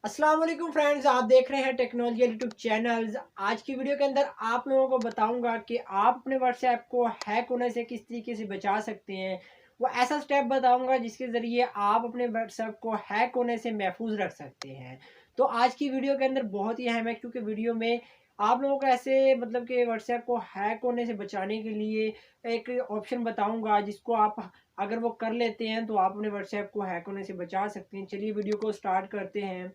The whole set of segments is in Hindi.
अस्सलाम वालेकुम फ्रेंड्स, आप देख रहे हैं टेक्नोलॉजी यूट्यूब चैनल्स। आज की वीडियो के अंदर आप लोगों को बताऊंगा कि आप अपने व्हाट्सएप को हैक होने से किस तरीके से बचा सकते हैं। वो ऐसा स्टेप बताऊंगा जिसके ज़रिए आप अपने व्हाट्सएप को हैक होने से महफूज रख सकते हैं। तो आज की वीडियो के अंदर बहुत ही अहम है, क्योंकि वीडियो में आप लोगों को ऐसे मतलब कि व्हाट्सएप को हैक होने से बचाने के लिए एक ऑप्शन बताऊंगा, जिसको आप अगर वो कर लेते हैं तो आप अपने व्हाट्सएप को हैक होने से बचा सकते हैं। चलिए वीडियो को स्टार्ट करते हैं।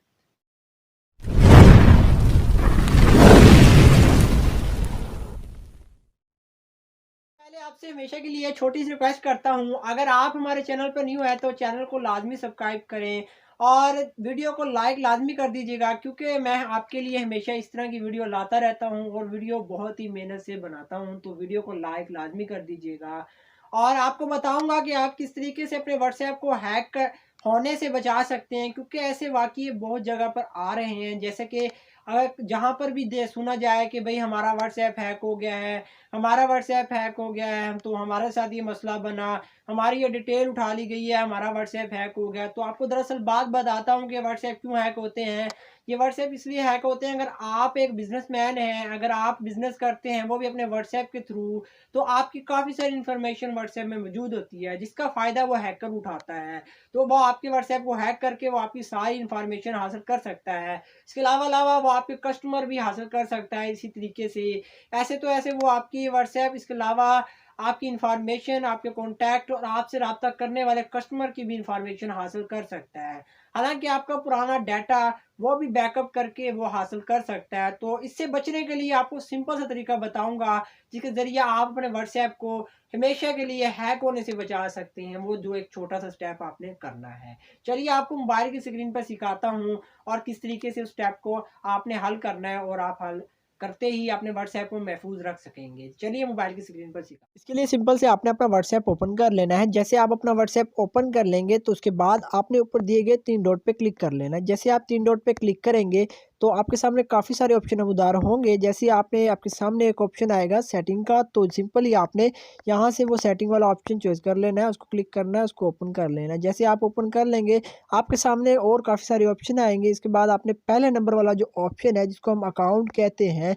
पहले आपसे हमेशा के लिए छोटी सी रिक्वेस्ट करता हूँ, अगर आप हमारे चैनल पर न्यू है तो चैनल को लाजमी सब्सक्राइब करें और वीडियो को लाइक लाजमी कर दीजिएगा, क्योंकि मैं आपके लिए हमेशा इस तरह की वीडियो लाता रहता हूँ और वीडियो बहुत ही मेहनत से बनाता हूँ। तो वीडियो को लाइक लाजमी कर दीजिएगा और आपको बताऊंगा कि आप किस तरीके से अपने व्हाट्सएप को होने से बचा सकते हैं, क्योंकि ऐसे वाकये बहुत जगह पर आ रहे हैं। जैसे कि अगर जहाँ पर भी दे सुना जाए कि भाई हमारा व्हाट्सएप हैक हो गया है, हमारा व्हाट्सएप हैक हो गया है, तो हमारे साथ ये मसला बना, हमारी ये डिटेल उठा ली गई है, हमारा व्हाट्सएप हैक हो गया। तो आपको दरअसल बात बताता हूँ कि व्हाट्सएप क्यों हैक होते हैं। ये व्हाट्सएप इसलिए हैक होते हैं, अगर आप एक बिजनेसमैन हैं, अगर आप बिजनेस करते हैं वो भी अपने व्हाट्सएप के थ्रू, तो आपकी काफ़ी सारी इन्फॉर्मेशन व्हाट्सएप में मौजूद होती है, जिसका फ़ायदा वो हैकर उठाता है। तो वो आपके व्हाट्सएप को हैक करके वो आपकी सारी इन्फॉर्मेशन हासिल कर सकता है। इसके अलावा वो आपके कस्टमर भी हासिल कर सकता है इसी तरीके से। ऐसे वो आपकी व्हाट्सएप, इसके अलावा आपकी इन्फॉर्मेशन, आपके कॉन्टैक्ट और आपसे रब्ता करने वाले कस्टमर की भी इन्फॉर्मेशन हासिल कर सकता है। हालाँकि आपका पुराना डाटा वो भी बैकअप करके वो हासिल कर सकता है। तो इससे बचने के लिए आपको सिंपल सा तरीका बताऊँगा, जिसके ज़रिए आप अपने व्हाट्सएप को हमेशा के लिए हैक होने से बचा सकते हैं। वो जो एक छोटा-सा स्टेप आपने करना है। चलिए आपको मोबाइल की स्क्रीन पर सिखाता हूँ और किस तरीके से उस स्टेप को आपने हल करना है, और आप हल करते ही अपने व्हाट्सएप को महफूज रख सकेंगे। चलिए मोबाइल की स्क्रीन पर सीखा। इसके लिए सिंपल से आपने अपना व्हाट्सएप ओपन कर लेना है। जैसे आप अपना व्हाट्सएप ओपन कर लेंगे तो उसके बाद आपने ऊपर दिए गए 3 डॉट पे क्लिक कर लेना है। जैसे आप 3 डॉट पे क्लिक करेंगे तो आपके सामने काफ़ी सारे ऑप्शन नमूदार होंगे। जैसे आपके सामने एक ऑप्शन आएगा सेटिंग का, तो सिंपली आपने यहाँ से वो सेटिंग वाला ऑप्शन चॉइस कर लेना है, उसको क्लिक करना है, उसको ओपन कर लेना है। जैसे आप ओपन कर लेंगे, आपके सामने और काफ़ी सारे ऑप्शन आएँगे। इसके बाद आपने पहले नंबर वाला जो ऑप्शन है, जिसको हम अकाउंट कहते हैं,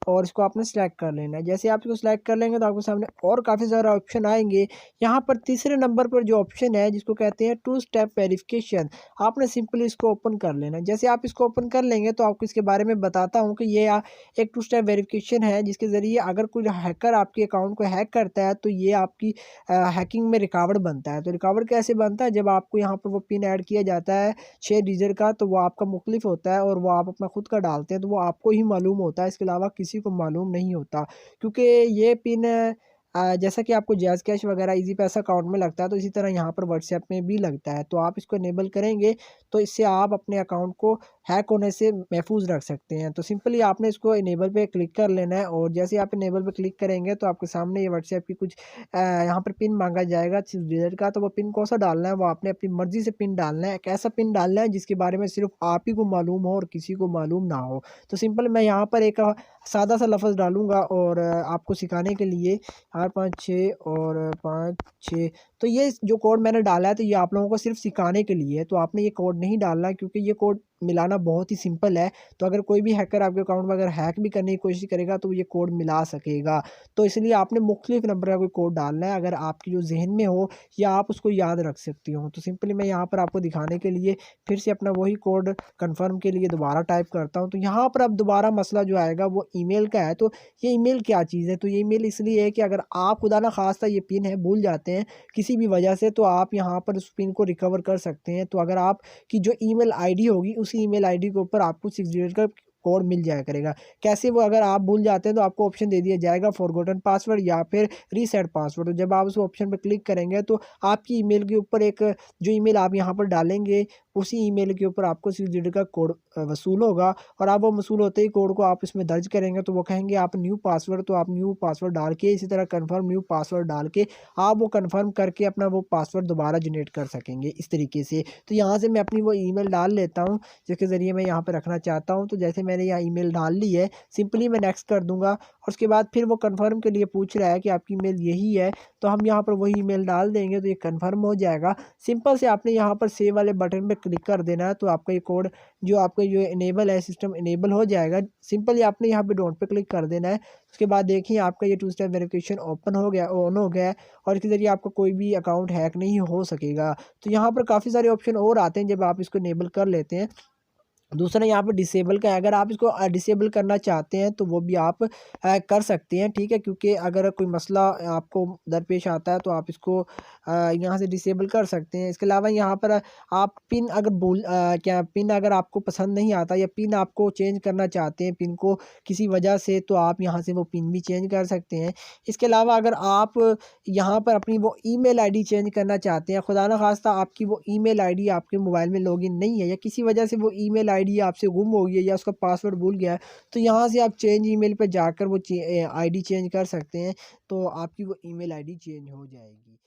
और इसको आपने सेलेक्ट कर लेना है। जैसे आप इसको सेलेक्ट कर लेंगे तो आपके सामने और काफ़ी सारे ऑप्शन आएँगे। यहाँ पर तीसरे नंबर पर जो ऑप्शन है, जिसको कहते हैं टू स्टेप वेरिफिकेशन, आपने सिंपली इसको ओपन कर लेना है। जैसे आप इसको ओपन कर लेंगे तो आपको इसके बारे में बताता हूँ कि ये एक टू स्टेप वेरिफिकेशन है, जिसके ज़रिए अगर कोई हैकर आपके अकाउंट को हैक करता है तो ये आपकी हैकिंग में रुकावट बनता है। तो रुकावट कैसे बनता है, जब आपको यहाँ पर वो पिन ऐड किया जाता है 6 डिजिट का, तो वो आपका मुख्तलिफ होता है और वो आप अपना खुद का डालते हैं, तो वो आपको ही मालूम होता है, इसके अलावा किसी को मालूम नहीं होता। क्योंकि ये पिन जैसा कि आपको जैज़ कैश वगैरह ईज़ी पैसा अकाउंट में लगता है, तो इसी तरह यहाँ पर व्हाट्सएप में भी लगता है। तो आप इसको इनेबल करेंगे तो इससे आप अपने अकाउंट को हैक होने से महफूज रख सकते हैं। तो सिंपली आपने इसको इनेबल पे क्लिक कर लेना है, और जैसे आप इनेबल पे क्लिक करेंगे तो आपके सामने ये व्हाट्सएप की कुछ यहाँ पर पिन माँगा जाएगा 6 डिजिट का। तो वो पिन कौन-सा डालना है, वो आपने अपनी मर्ज़ी से पिन डालना है। एक ऐसा पिन डालना है जिसके बारे में सिर्फ़ आप ही को मालूम हो और किसी को मालूम ना हो। तो सिंपल मैं यहाँ पर एक सादा सा लफ़्ज़ डालूँगा, और आपको सिखाने के लिए 8 5 6 और 5 6, तो ये जो कोड मैंने डाला है तो ये आप लोगों को सिर्फ़ सिखाने के लिए है। तो आपने ये कोड नहीं डालना, क्योंकि ये कोड मिलाना बहुत ही सिंपल है। तो अगर कोई भी हैकर आपके अकाउंट में अगर हैक भी करने की कोशिश करेगा तो ये कोड मिला सकेगा। तो इसलिए आपने मुख्तलिफ नंबर का कोई कोड डालना है, अगर आपकी जो ज़हन में हो या आप उसको याद रख सकती हो। तो सिंपली मैं यहाँ पर आपको दिखाने के लिए फिर से अपना वही कोड कन्फर्म के लिए दोबारा टाइप करता हूँ। तो यहाँ पर अब दोबारा मसला जो आएगा वो ईमेल का है। तो ये ईमेल क्या चीज़ है? तो ये ईमेल इसलिए है कि अगर आप खुदा ना ख़ास्ता ये पिन है भूल जाते हैं किसी भी वजह से, तो आप यहाँ पर उस पिन को रिकवर कर सकते हैं। तो अगर आपकी जो ईमेल आईडी होगी, उसी ईमेल आईडी के ऊपर आपको 6 डिजिट का कोड मिल जाया करेगा। कैसे? वो अगर आप भूल जाते हैं तो आपको ऑप्शन दे दिया जाएगा फॉरगॉटन पासवर्ड या फिर रीसेट पासवर्ड। तो जब आप उस ऑप्शन पे क्लिक करेंगे तो आपकी ईमेल के ऊपर एक जो ईमेल आप यहाँ पर डालेंगे, उसी ईमेल के ऊपर आपको 6 डिजिट का कोड वसूल होगा, और आप वो वसूल होते ही कोड को आप इसमें दर्ज करेंगे तो वो कहेंगे आप न्यू पासवर्ड, तो आप न्यू पासवर्ड डाल के, इसी तरह कन्फर्म न्यू पासवर्ड डाल के आप वो कन्फर्म करके अपना वो पासवर्ड दोबारा जनरेट कर सकेंगे इस तरीके से। तो यहाँ से मैं अपनी वो ईमेल डाल लेता हूँ जिसके ज़रिए मैं यहाँ पे रखना चाहता हूँ। तो जैसे मैंने यहाँ ईमेल डाल ली है। सिंपली मैं नेक्स्ट कर दूंगा और उसके बाद फिर वो कंफर्म के लिए पूछ रहा है कि आपकी ईमेल यही है, तो हम यहाँ पर वही ईमेल डाल देंगे तो ये कंफर्म हो जाएगा। सिंपल से आपने यहाँ पर सेव वाले बटन पे क्लिक कर देना है, तो आपका ये कोड जो आपका जो इनेबल है, सिस्टम इनेबल हो जाएगा। सिंपली आपने यहाँ पे डोंट पे क्लिक कर देना है। उसके बाद देखिए आपका ये 2 स्टेप वेरिफिकेशन ओपन हो गया, ऑन हो गया है और इसके ज़रिए आपका कोई भी अकाउंट हैक नहीं हो सकेगा। तो यहाँ पर काफ़ी सारे ऑप्शन और आते हैं जब आप इसको इनेबल कर लेते हैं। दूसरा यहाँ पर डिसेबल का है, अगर आप इसको डिसेबल करना चाहते हैं तो वो भी आप कर सकते हैं, ठीक है। क्योंकि अगर कोई मसला आपको दरपेश आता है तो आप इसको यहाँ से डिसेबल कर सकते हैं। इसके अलावा यहाँ पर आप पिन अगर पिन अगर आपको पसंद नहीं आता या पिन आपको चेंज करना चाहते हैं पिन को किसी वजह से, तो आप यहाँ से वो पिन भी चेंज कर सकते हैं। इसके अलावा अगर आप यहाँ पर अपनी वो ईमेल आईडी चेंज करना चाहते हैं, खुदा न खास्ता आपकी वो ईमेल आईडी आपके मोबाइल में लॉगिन नहीं है या किसी वजह से वो ईमेल आईडी आपसे गुम हो गई है या उसका पासवर्ड भूल गया है, तो यहाँ से आप चेंज ईमेल पर जाकर वो आईडी चेंज कर सकते हैं, तो आपकी वो ईमेल आईडी चेंज हो जाएगी।